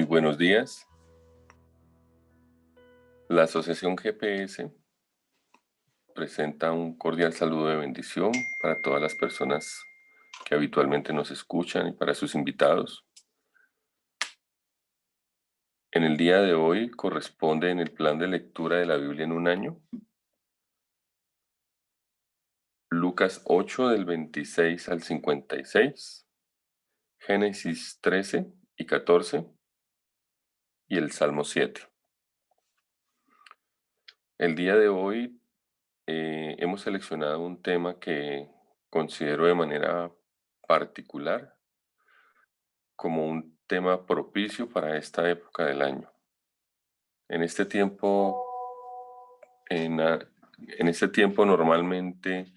Muy buenos días. La Asociación GPS presenta un cordial saludo de bendición para todas las personas que habitualmente nos escuchan y para sus invitados. En el día de hoy corresponde en el plan de lectura de la Biblia en un año, Lucas 8 del 26 al 56, Génesis 13 y 14 y el Salmo 7. El día de hoy hemos seleccionado un tema que considero de manera particular como un tema propicio para esta época del año. En este tiempo, en, a- en este tiempo normalmente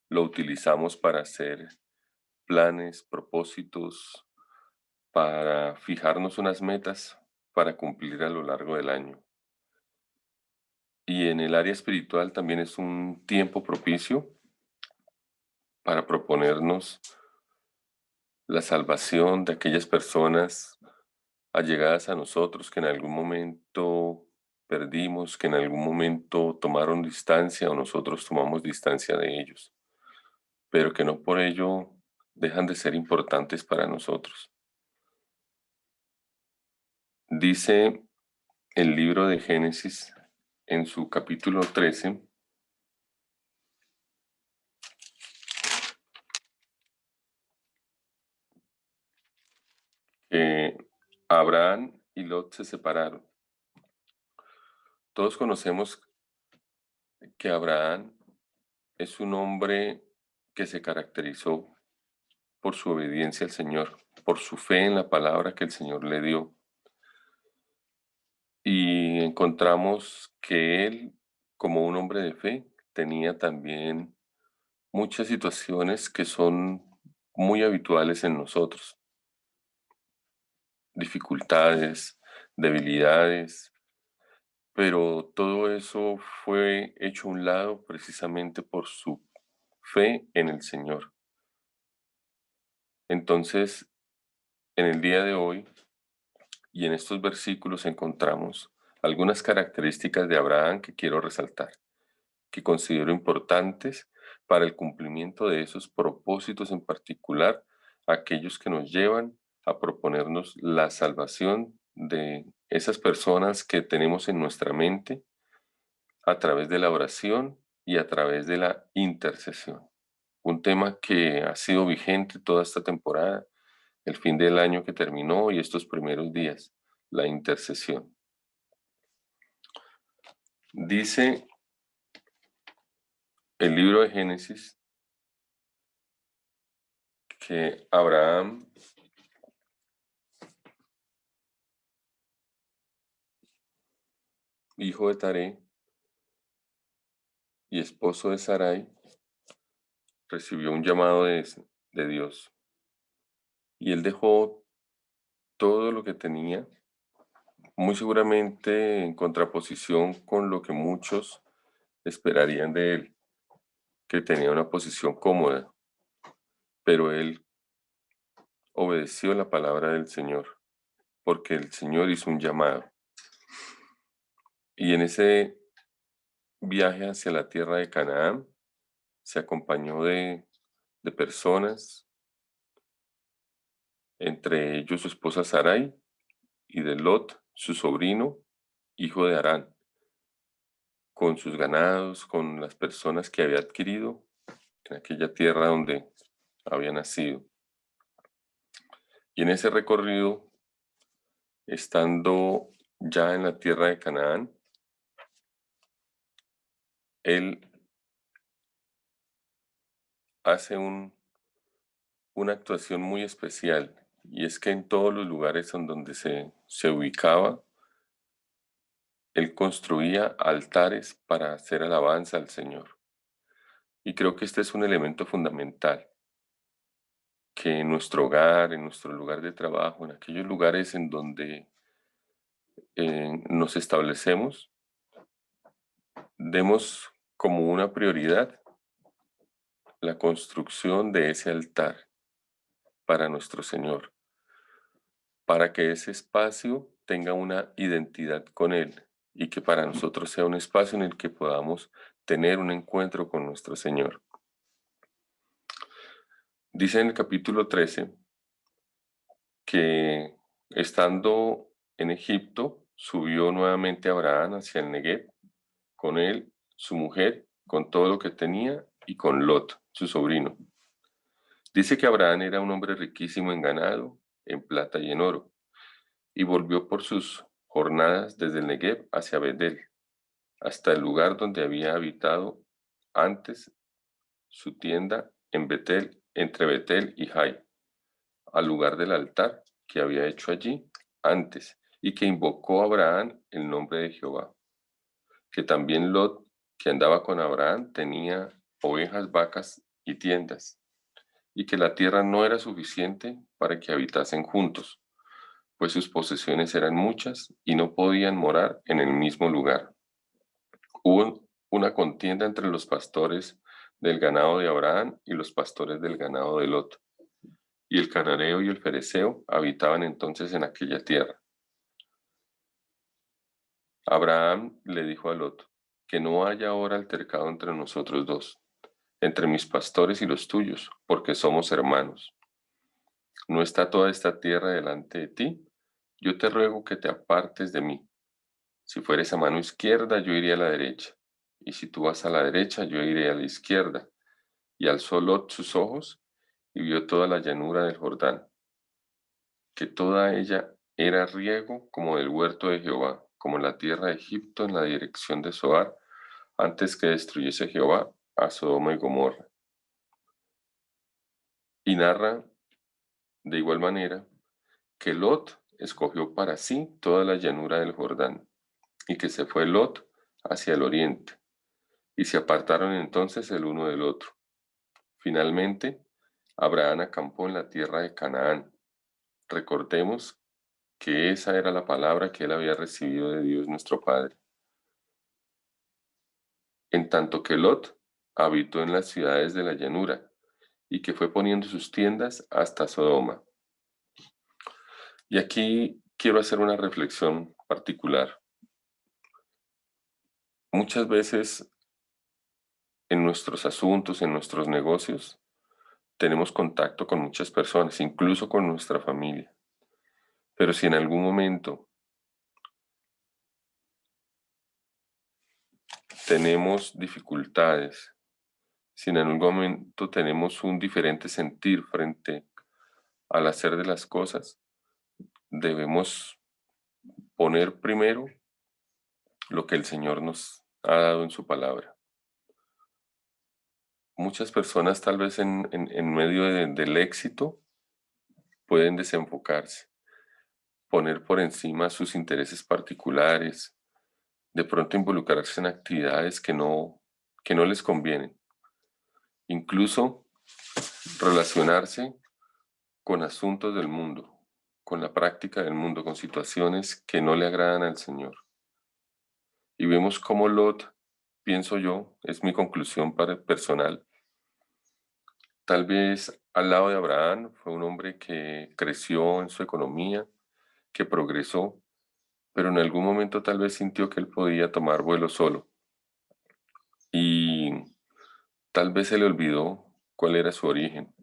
lo utilizamos para hacer planes, propósitos, para fijarnos unas metas para cumplir a lo largo del año. Y en el área espiritual también es un tiempo propicio para proponernos la salvación de aquellas personas allegadas a nosotros que en algún momento perdimos, que en algún momento tomaron distancia o nosotros tomamos distancia de ellos, pero que no por ello dejan de ser importantes para nosotros. Dice el libro de Génesis en su capítulo 13 que Abraham y Lot se separaron. Todos conocemos que Abraham es un hombre que se caracterizó por su obediencia al Señor, por su fe en la palabra que el Señor le dio. Y encontramos que él, como un hombre de fe, tenía también muchas situaciones que son muy habituales en nosotros, dificultades, debilidades, pero todo eso fue hecho a un lado precisamente por su fe en el Señor. Entonces, en el día de hoy y en estos versículos encontramos algunas características de Abraham que quiero resaltar, que considero importantes para el cumplimiento de esos propósitos en particular, aquellos que nos llevan a proponernos la salvación de esas personas que tenemos en nuestra mente a través de la oración y a través de la intercesión. Un tema que ha sido vigente toda esta temporada, el fin del año que terminó y estos primeros días, la intercesión. Dice el libro de Génesis que Abraham, hijo de Taré y esposo de Sarai, recibió un llamado de Dios y él dejó todo lo que tenía, muy seguramente en contraposición con lo que muchos esperarían de él, que tenía una posición cómoda, pero él obedeció la palabra del Señor, porque el Señor hizo un llamado. Y en ese viaje hacia la tierra de Canaán se acompañó de personas, entre ellos su esposa Sarai, y de Lot, su sobrino, hijo de Harán, con sus ganados, con las personas que había adquirido en aquella tierra donde había nacido. Y en ese recorrido, estando ya en la tierra de Canaán, él hace una actuación muy especial, y es que en todos los lugares en donde se ubicaba, él construía altares para hacer alabanza al Señor. Y creo que este es un elemento fundamental, que en nuestro hogar, en nuestro lugar de trabajo, en aquellos lugares en donde nos establecemos, demos como una prioridad la construcción de ese altar para nuestro Señor. para que ese espacio tenga una identidad con Él y que para nosotros sea un espacio en el que podamos tener un encuentro con nuestro Señor. Dice en el capítulo 13 que estando en Egipto, subió nuevamente Abraham hacia el Negev, con él, su mujer, con todo lo que tenía, y con Lot, su sobrino. Dice que Abraham era un hombre riquísimo en ganado, en plata y en oro, y volvió por sus jornadas desde el Negev hacia Betel, hasta el lugar donde había habitado antes su tienda en Betel, entre Betel y Jai, al lugar del altar que había hecho allí antes, y que invocó a Abraham el nombre de Jehová. Que también Lot, que andaba con Abraham, tenía ovejas, vacas y tiendas, y que la tierra no era suficiente para que habitasen juntos, pues sus posesiones eran muchas y no podían morar en el mismo lugar. Hubo una contienda entre los pastores del ganado de Abraham y los pastores del ganado de Lot, y el cananeo y el fereceo habitaban entonces en aquella tierra. Abraham le dijo a Lot, que no haya ahora altercado entre nosotros dos, entre mis pastores y los tuyos, porque somos hermanos. ¿No está toda esta tierra delante de ti? Yo te ruego que te apartes de mí. Si fueres a mano izquierda, yo iré a la derecha, y si tú vas a la derecha, yo iré a la izquierda. Y alzó Lot sus ojos y vio toda la llanura del Jordán, que toda ella era riego como del huerto de Jehová, como la tierra de Egipto en la dirección de Zoar, antes que destruyese Jehová a Sodoma y Gomorra. Y narra de igual manera que Lot escogió para sí toda la llanura del Jordán, y que se fue Lot hacia el oriente, y se apartaron entonces el uno del otro. Finalmente, Abraham acampó en la tierra de Canaán. Recordemos que esa era la palabra que él había recibido de Dios nuestro Padre. En tanto que Lot habitó en las ciudades de la llanura, y que fue poniendo sus tiendas hasta Sodoma. Y aquí quiero hacer una reflexión particular. Muchas veces en nuestros asuntos, en nuestros negocios, tenemos contacto con muchas personas, incluso con nuestra familia. Pero si en algún momento tenemos dificultades, si en algún momento tenemos un diferente sentir frente al hacer de las cosas, debemos poner primero lo que el Señor nos ha dado en su palabra. Muchas personas tal vez en medio del éxito pueden desenfocarse, poner por encima sus intereses particulares, de pronto involucrarse en actividades que no les convienen, incluso relacionarse con asuntos del mundo, con la práctica del mundo, con situaciones que no le agradan al Señor. Y vemos cómo Lot, pienso yo, es mi conclusión personal, tal vez al lado de Abraham fue un hombre que creció en su economía, que progresó, pero en algún momento tal vez sintió que él podía tomar vuelo solo y tal vez se le olvidó cuál era su origen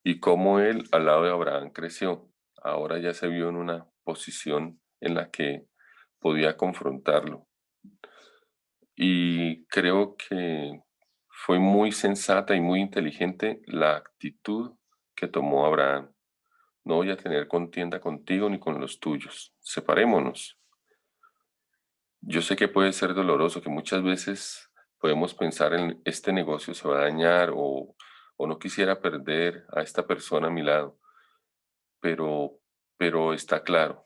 y cómo él al lado de Abraham creció. Ahora ya se vio en una posición en la que podía confrontarlo. Y creo que fue muy sensata y muy inteligente la actitud que tomó Abraham. No voy a tener contienda contigo ni con los tuyos. Separémonos. Yo sé que puede ser doloroso, que muchas veces podemos pensar en este negocio se va a dañar o no quisiera perder a esta persona a mi lado, pero, pero está claro,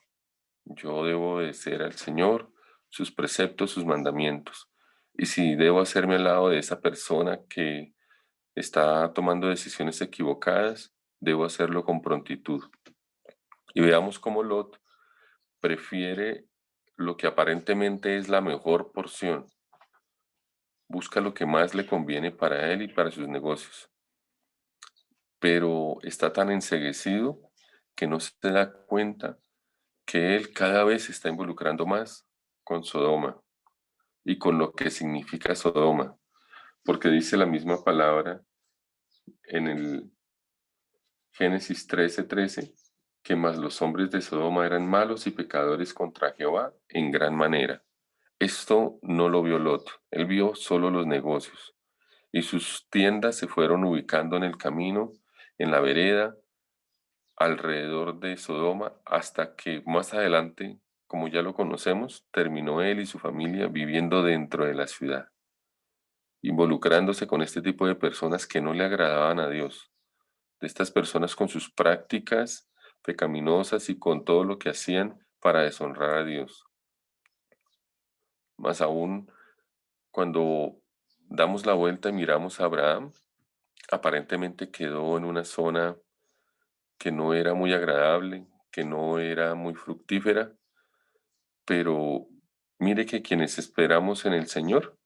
yo debo obedecer al Señor, sus preceptos, sus mandamientos. Y si debo hacerme al lado de esa persona que está tomando decisiones equivocadas, debo hacerlo con prontitud. Y veamos cómo Lot prefiere lo que aparentemente es la mejor porción. Busca lo que más le conviene para él y para sus negocios. Pero está tan enceguecido que no se da cuenta que él cada vez se está involucrando más con Sodoma y con lo que significa Sodoma, porque dice la misma palabra en el Génesis 13:13, que más los hombres de Sodoma eran malos y pecadores contra Jehová en gran manera. Esto no lo vio Lot, él vio solo los negocios, y sus tiendas se fueron ubicando en el camino, en la vereda, alrededor de Sodoma, hasta que más adelante, como ya lo conocemos, terminó él y su familia viviendo dentro de la ciudad, involucrándose con este tipo de personas que no le agradaban a Dios, de estas personas con sus prácticas pecaminosas y con todo lo que hacían para deshonrar a Dios. Más aún, cuando damos la vuelta y miramos a Abraham, aparentemente quedó en una zona que no era muy agradable, que no era muy fructífera, pero mire que quienes esperamos en el Señor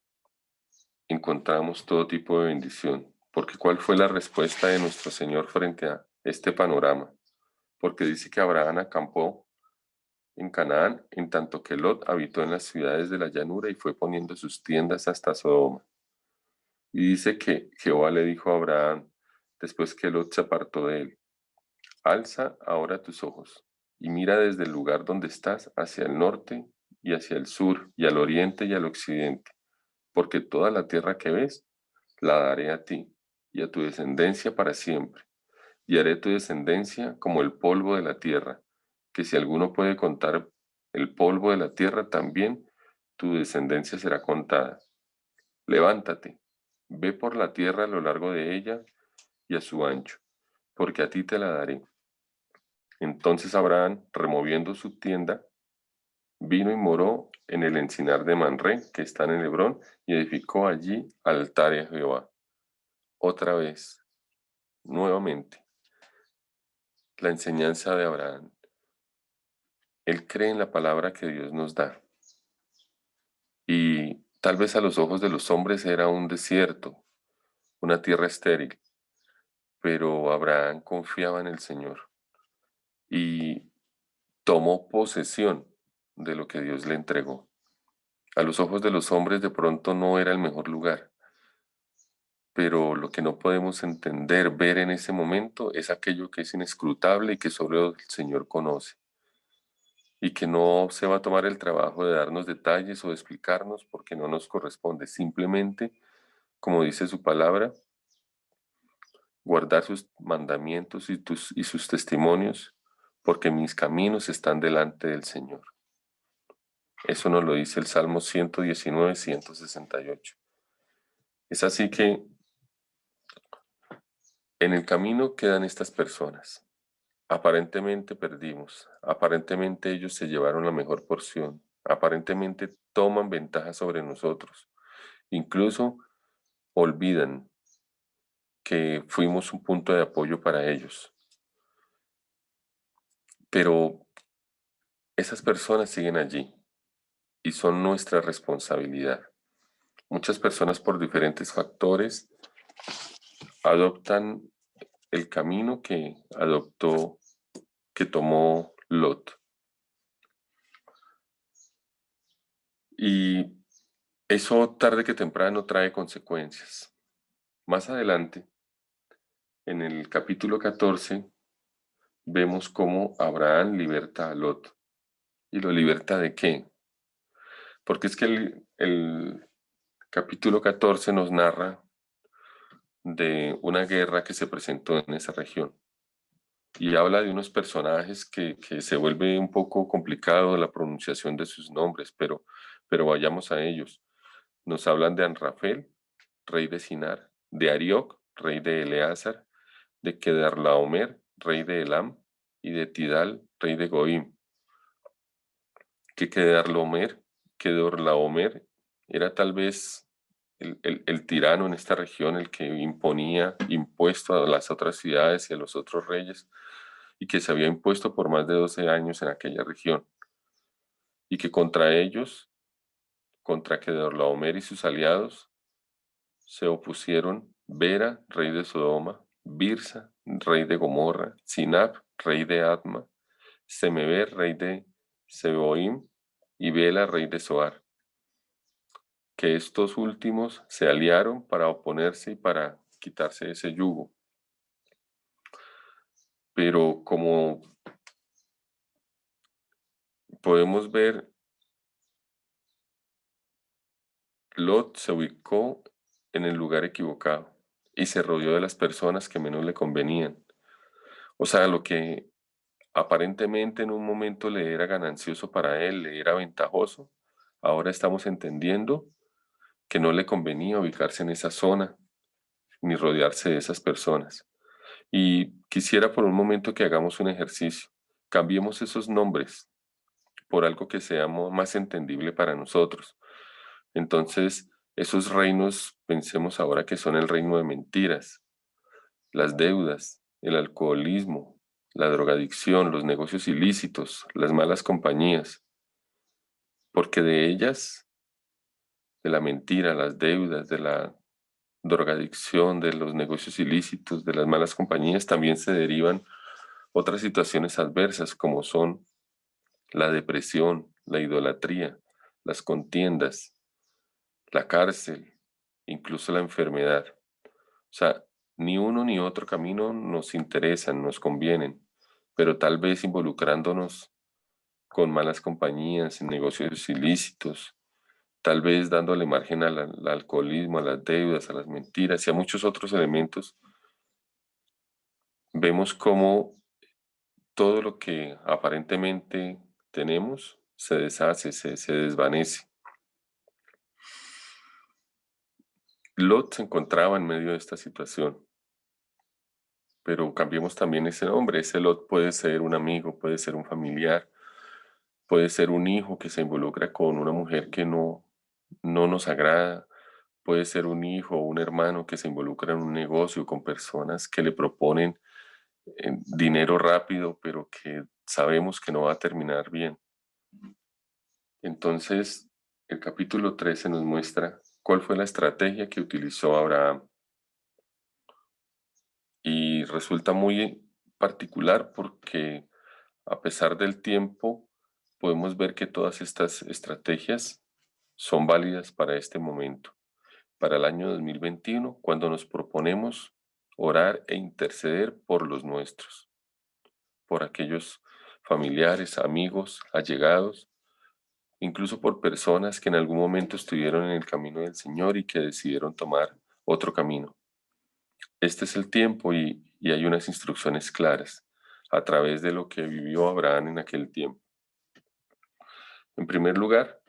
encontramos todo tipo de bendición, porque ¿cuál fue la respuesta de nuestro Señor frente a este panorama? Porque dice que Abraham acampó en Canaán, en tanto que Lot habitó en las ciudades de la llanura y fue poniendo sus tiendas hasta Sodoma. Y dice que Jehová le dijo a Abraham, después que Lot se apartó de él, alza ahora tus ojos y mira desde el lugar donde estás hacia el norte y hacia el sur y al oriente y al occidente, porque toda la tierra que ves la daré a ti y a tu descendencia para siempre, y haré tu descendencia como el polvo de la tierra, que si alguno puede contar el polvo de la tierra, también tu descendencia será contada. Levántate, ve por la tierra a lo largo de ella y a su ancho, porque a ti te la daré. Entonces Abraham, removiendo su tienda, vino y moró en el encinar de Manré, que está en Hebrón, y edificó allí altares a Jehová. Otra vez, nuevamente, la enseñanza de Abraham. Él cree en la palabra que Dios nos da. Y tal vez a los ojos de los hombres era un desierto, una tierra estéril, pero Abraham confiaba en el Señor y tomó posesión de lo que Dios le entregó. A los ojos de los hombres de pronto no era el mejor lugar, pero lo que no podemos entender, ver en ese momento es aquello que es inescrutable y que solo el Señor conoce y que no se va a tomar el trabajo de darnos detalles o de explicarnos porque no nos corresponde. Simplemente, como dice su palabra, guardar sus mandamientos y sus testimonios, porque mis caminos están delante del Señor. Eso nos lo dice el Salmo 119, 168. Es así que en el camino quedan estas personas. Aparentemente perdimos, aparentemente ellos se llevaron la mejor porción, aparentemente toman ventaja sobre nosotros, incluso olvidan que fuimos un punto de apoyo para ellos. Pero esas personas siguen allí y son nuestra responsabilidad. Muchas personas por diferentes factores adoptan el camino que tomó Lot. Y eso tarde que temprano trae consecuencias. Más adelante, en el capítulo 14, vemos cómo Abraham liberta a Lot. ¿Y lo liberta de qué? Porque es que el capítulo 14 nos narra de una guerra que se presentó en esa región y habla de unos personajes que se vuelve un poco complicado la pronunciación de sus nombres, pero vayamos a ellos. Nos hablan de Anrafel, rey de Sinar, de Arioc, rey de Eleazar, de Kedarlaomer, rey de Elam, y de Tidal, rey de Goim. Que Kedorlaomer era tal vez el tirano en esta región, el que imponía impuesto a las otras ciudades y a los otros reyes, y que se había impuesto por más de 12 años en aquella región, y que contra ellos, contra Kedorlaomer y sus aliados, se opusieron Bera, rey de Sodoma, Birsa, rey de Gomorra, Sinab, rey de Adma, Semeber, rey de Seboim, y Bela, rey de Zoar, que estos últimos se aliaron para oponerse y para quitarse ese yugo. Pero como podemos ver, Lot se ubicó en el lugar equivocado y se rodeó de las personas que menos le convenían. O sea, lo que aparentemente en un momento le era ganancioso para él, le era ventajoso, ahora estamos entendiendo que no le convenía ubicarse en esa zona ni rodearse de esas personas. Y quisiera por un momento que hagamos un ejercicio. Cambiemos esos nombres por algo que sea más entendible para nosotros. Entonces, esos reinos, pensemos ahora que son el reino de mentiras, las deudas, el alcoholismo, la drogadicción, los negocios ilícitos, las malas compañías, porque de ellas, de la mentira, las deudas, de la drogadicción, de los negocios ilícitos, de las malas compañías, también se derivan otras situaciones adversas como son la depresión, la idolatría, las contiendas, la cárcel, incluso la enfermedad. O sea, ni uno ni otro camino nos interesan, nos convienen, pero tal vez involucrándonos con malas compañías, en negocios ilícitos, tal vez dándole margen al alcoholismo, a las deudas, a las mentiras y a muchos otros elementos, vemos cómo todo lo que aparentemente tenemos se deshace, se desvanece. Lot se encontraba en medio de esta situación, pero cambiemos también ese nombre. Ese Lot puede ser un amigo, puede ser un familiar, puede ser un hijo que se involucra con una mujer que no nos agrada, puede ser un hijo o un hermano que se involucra en un negocio con personas que le proponen dinero rápido, pero que sabemos que no va a terminar bien. Entonces, el capítulo 13 nos muestra cuál fue la estrategia que utilizó Abraham. Y resulta muy particular porque a pesar del tiempo, podemos ver que todas estas estrategias son válidas para este momento, para el año 2021, cuando nos proponemos orar e interceder por los nuestros, por aquellos familiares, amigos, allegados, incluso por personas que en algún momento estuvieron en el camino del Señor y que decidieron tomar otro camino. Este es el tiempo y hay unas instrucciones claras a través de lo que vivió Abraham en aquel tiempo. En primer lugar,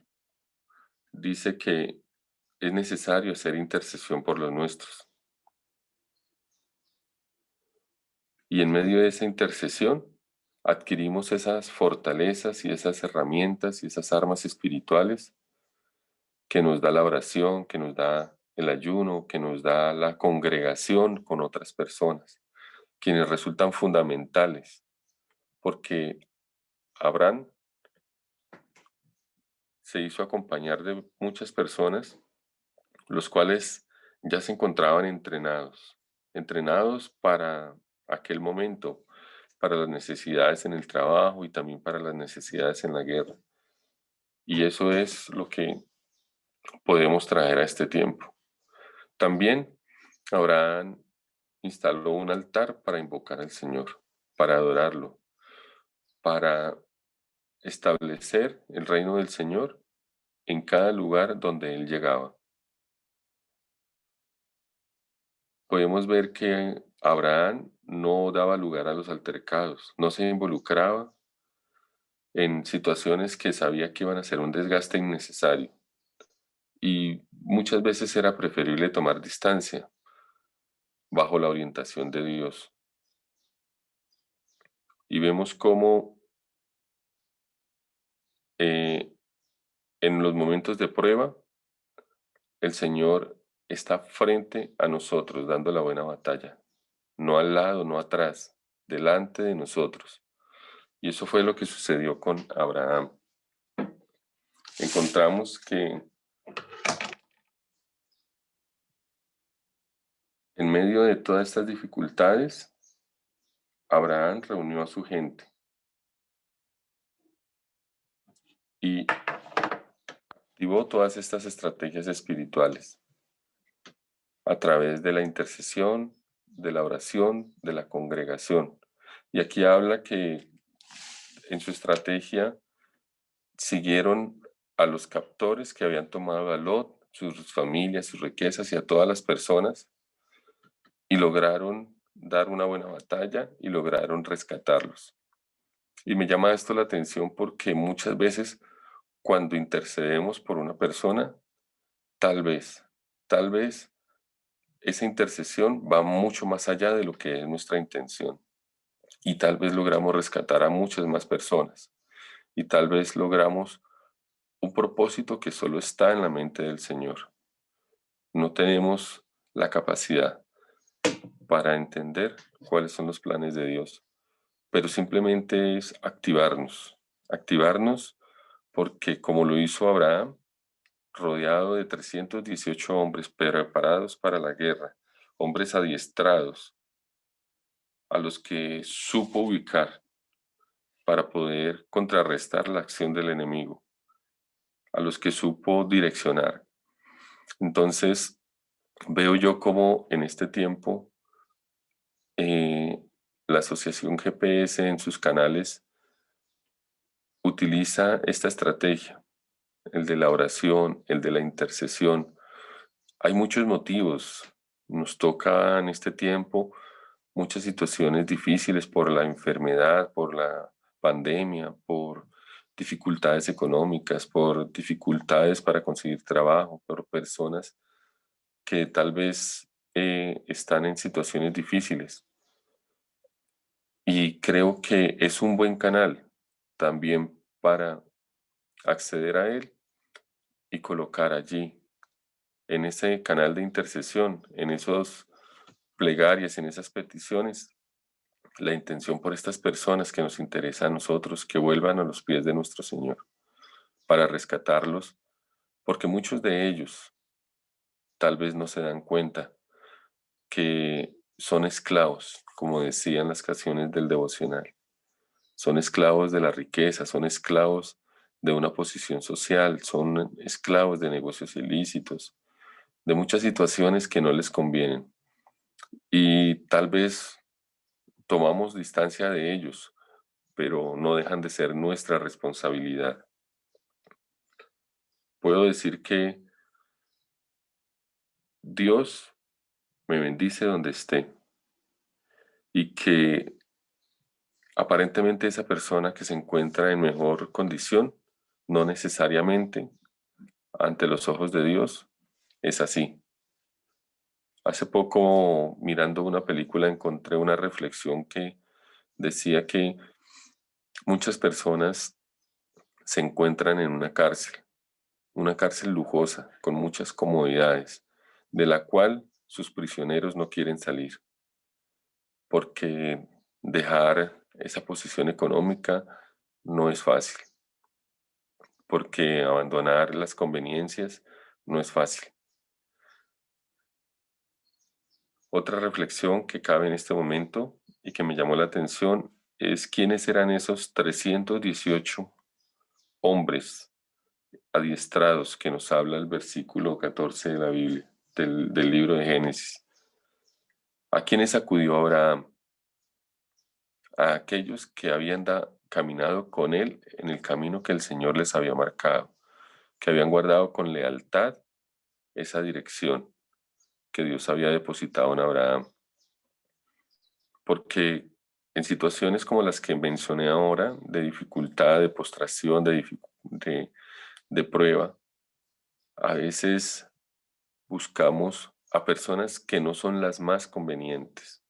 dice que es necesario hacer intercesión por los nuestros. Y en medio de esa intercesión, adquirimos esas fortalezas y esas herramientas y esas armas espirituales que nos da la oración, que nos da el ayuno, que nos da la congregación con otras personas, quienes resultan fundamentales, porque Abraham se hizo acompañar de muchas personas, los cuales ya se encontraban entrenados para aquel momento, para las necesidades en el trabajo y también para las necesidades en la guerra. Y eso es lo que podemos traer a este tiempo. También Abraham instaló un altar para invocar al Señor, para adorarlo, para establecer el reino del Señor en cada lugar donde él llegaba. Podemos ver que Abraham no daba lugar a los altercados, no se involucraba en situaciones que sabía que iban a ser un desgaste innecesario y muchas veces era preferible tomar distancia bajo la orientación de Dios. Y vemos cómo eh, en los momentos de prueba el Señor está frente a nosotros dando la buena batalla, no al lado, no atrás, delante de nosotros. Y eso fue lo que sucedió con Abraham. Encontramos que en medio de todas estas dificultades, Abraham reunió a su gente y activó todas estas estrategias espirituales a través de la intercesión, de la oración, de la congregación. Y aquí habla que en su estrategia siguieron a los captores que habían tomado a Lot, sus familias, sus riquezas y a todas las personas, y lograron dar una buena batalla y lograron rescatarlos. Y me llama esto la atención porque muchas veces cuando intercedemos por una persona, tal vez esa intercesión va mucho más allá de lo que es nuestra intención. Y tal vez logramos rescatar a muchas más personas. Y tal vez logramos un propósito que solo está en la mente del Señor. No tenemos la capacidad para entender cuáles son los planes de Dios, pero simplemente es activarnos porque como lo hizo Abraham, rodeado de 318 hombres preparados para la guerra, hombres adiestrados, a los que supo ubicar para poder contrarrestar la acción del enemigo, a los que supo direccionar. Entonces, veo yo como en este tiempo eh, la asociación GPS en sus canales utiliza esta estrategia, el de la oración, el de la intercesión. Hay muchos motivos. Nos toca en este tiempo muchas situaciones difíciles por la enfermedad, por la pandemia, por dificultades económicas, por dificultades para conseguir trabajo, por personas que tal vez están en situaciones difíciles. Y creo que es un buen canal también para acceder a él y colocar allí, en ese canal de intercesión, en esos plegarias, en esas peticiones, la intención por estas personas que nos interesa a nosotros, que vuelvan a los pies de nuestro Señor, para rescatarlos, porque muchos de ellos tal vez no se dan cuenta que son esclavos, como decían las canciones del devocional. Son esclavos de la riqueza, son esclavos de una posición social, son esclavos de negocios ilícitos, de muchas situaciones que no les convienen. Y tal vez tomamos distancia de ellos, pero no dejan de ser nuestra responsabilidad. Puedo decir que Dios me bendice donde esté y que aparentemente esa persona que se encuentra en mejor condición, no necesariamente ante los ojos de Dios es así. Hace poco, mirando una película, encontré una reflexión que decía que muchas personas se encuentran en una cárcel lujosa, con muchas comodidades, de la cual sus prisioneros no quieren salir, porque dejar esa posición económica no es fácil, porque abandonar las conveniencias no es fácil. Otra reflexión que cabe en este momento y que me llamó la atención es quiénes eran esos 318 hombres adiestrados que nos habla el versículo 14 de la Biblia, del libro de Génesis. ¿A quiénes acudió Abraham? A aquellos que habían caminado con él en el camino que el Señor les había marcado, que habían guardado con lealtad esa dirección que Dios había depositado en Abraham. Porque en situaciones como las que mencioné ahora, de dificultad, de postración, de prueba, a veces buscamos a personas que no son las más convenientes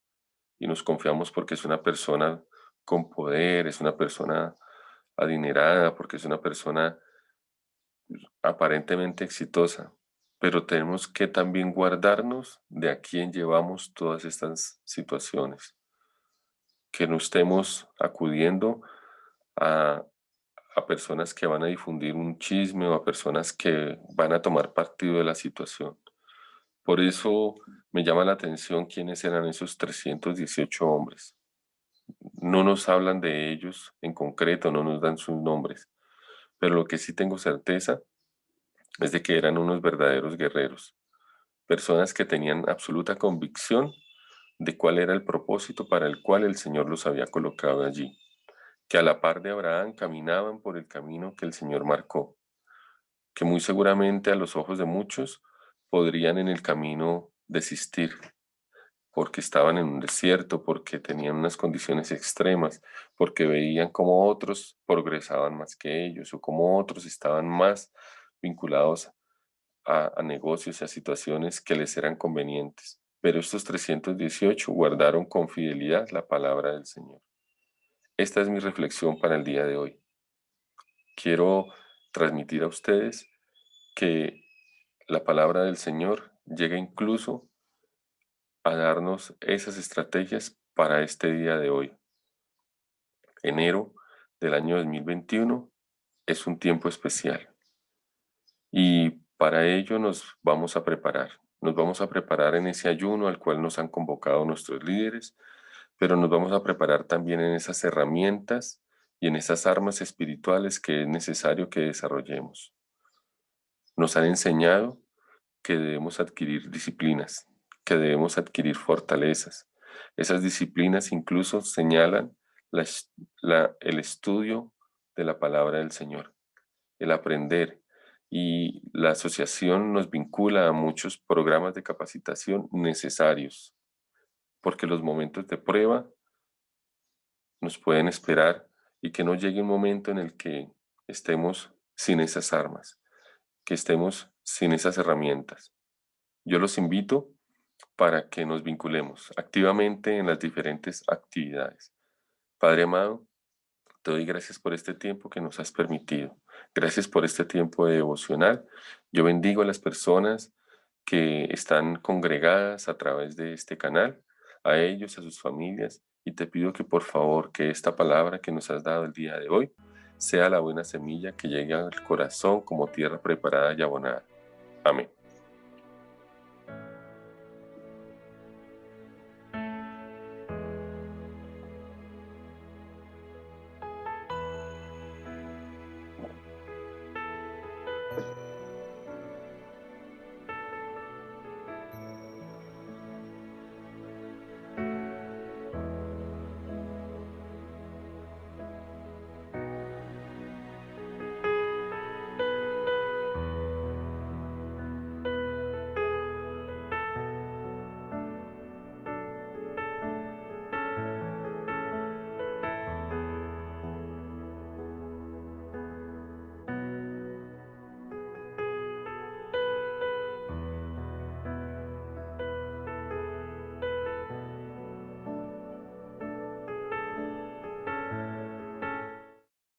y nos confiamos porque es una persona con poder, es una persona adinerada, porque es una persona aparentemente exitosa, pero tenemos que también guardarnos de a quién llevamos todas estas situaciones, que no estemos acudiendo a, a personas que van a difundir un chisme o a personas que van a tomar partido de la situación. Por eso me llama la atención quiénes eran esos 318 hombres. No nos hablan de ellos en concreto, no nos dan sus nombres, pero lo que sí tengo certeza es de que eran unos verdaderos guerreros, personas que tenían absoluta convicción de cuál era el propósito para el cual el Señor los había colocado allí, que a la par de Abraham caminaban por el camino que el Señor marcó, que muy seguramente a los ojos de muchos podrían en el camino desistir, porque estaban en un desierto, porque tenían unas condiciones extremas, porque veían cómo otros progresaban más que ellos o cómo otros estaban más vinculados a negocios y a situaciones que les eran convenientes. Pero estos 318 guardaron con fidelidad la palabra del Señor. Esta es mi reflexión para el día de hoy. Quiero transmitir a ustedes que la palabra del Señor llega incluso a darnos esas estrategias para este día de hoy. Enero del año 2021 es un tiempo especial y para ello nos vamos a preparar. Nos vamos a preparar en ese ayuno al cual nos han convocado nuestros líderes, pero nos vamos a preparar también en esas herramientas y en esas armas espirituales que es necesario que desarrollemos. Nos han enseñado que debemos adquirir disciplinas, que debemos adquirir fortalezas. Esas disciplinas incluso señalan el estudio de la palabra del Señor, el aprender. Y la asociación nos vincula a muchos programas de capacitación necesarios, porque los momentos de prueba nos pueden esperar y que no llegue un momento en el que estemos sin esas armas, que estemos sin esas herramientas. Yo los invito para que nos vinculemos activamente en las diferentes actividades. Padre amado, te doy gracias por este tiempo que nos has permitido. Gracias por este tiempo de devocional. Yo bendigo a las personas que están congregadas a través de este canal, a ellos, a sus familias, y te pido que por favor que esta palabra que nos has dado el día de hoy sea la buena semilla que llegue al corazón como tierra preparada y abonada. Amén.